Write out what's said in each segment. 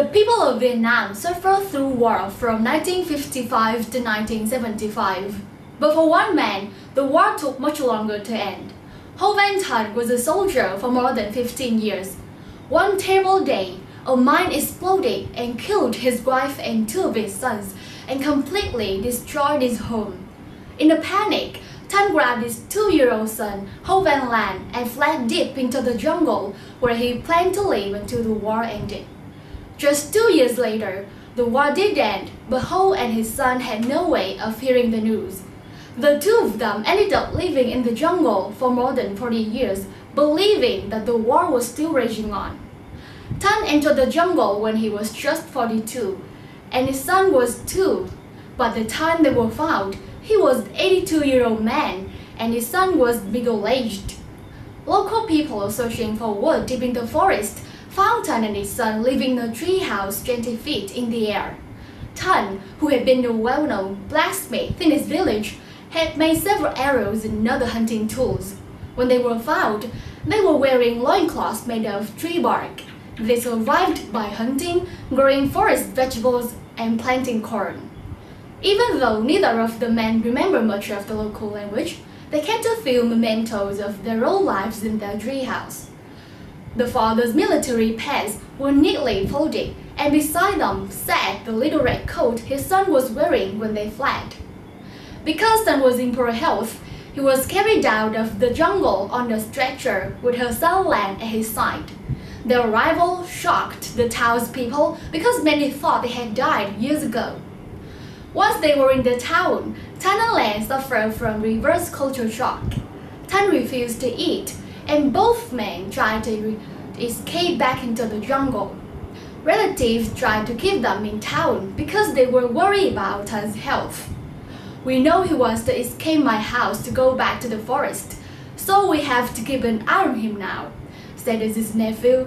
The people of Vietnam suffered through war from 1955 to 1975. But for one man, the war took much longer to end. Ho Van Thuận was a soldier for more than 15 years. One terrible day, a mine exploded and killed his wife and two of his sons and completely destroyed his home. In a panic, Thuận grabbed his 2-year-old son, Ho Van Lang, and fled deep into the jungle where he planned to live until the war ended. Just 2 years later, the war did end, but Ho and his son had no way of hearing the news. The two of them ended up living in the jungle for more than 40 years, believing that the war was still raging on. Thuận entered the jungle when he was just 42, and his son was 2. By the time they were found, he was an 82-year-old man, and his son was middle-aged. Local people searching for wood deep in the forest found Thuận and his son living in a tree house 20 feet in the air. Thuận, who had been a well-known blacksmith in his village, had made several arrows and other hunting tools. When they were found, they were wearing loincloths made of tree bark. They survived by hunting, growing forest vegetables, and planting corn. Even though neither of the men remember much of the local language, they came to feel mementos of their own lives in their treehouse. The father's military pants were neatly folded, and beside them sat the little red coat his son was wearing when they fled. Because Thuận was in poor health, he was carried out of the jungle on a stretcher with her son Lang at his side. Their arrival shocked the townspeople because many thought they had died years ago. Once they were in the town, Thuận and Lang suffered from reverse culture shock. Thuận refused to eat, and both men tried to escape back into the jungle. Relatives tried to keep them in town because they were worried about Thuận health. "We know he wants to escape my house to go back to the forest, so we have to keep an eye on him now," said his nephew.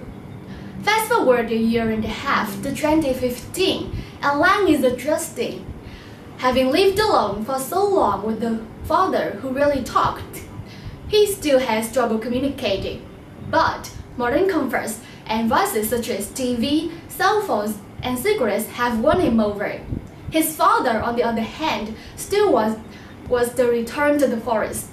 Fast forward a year and a half to 2015, and Lang is adjusting. Having lived alone for so long with the father who rarely talked, he still has trouble communicating. But modern comforts and vices such as TV, cell phones, and cigarettes have won him over. His father, on the other hand, still was to return to the forest.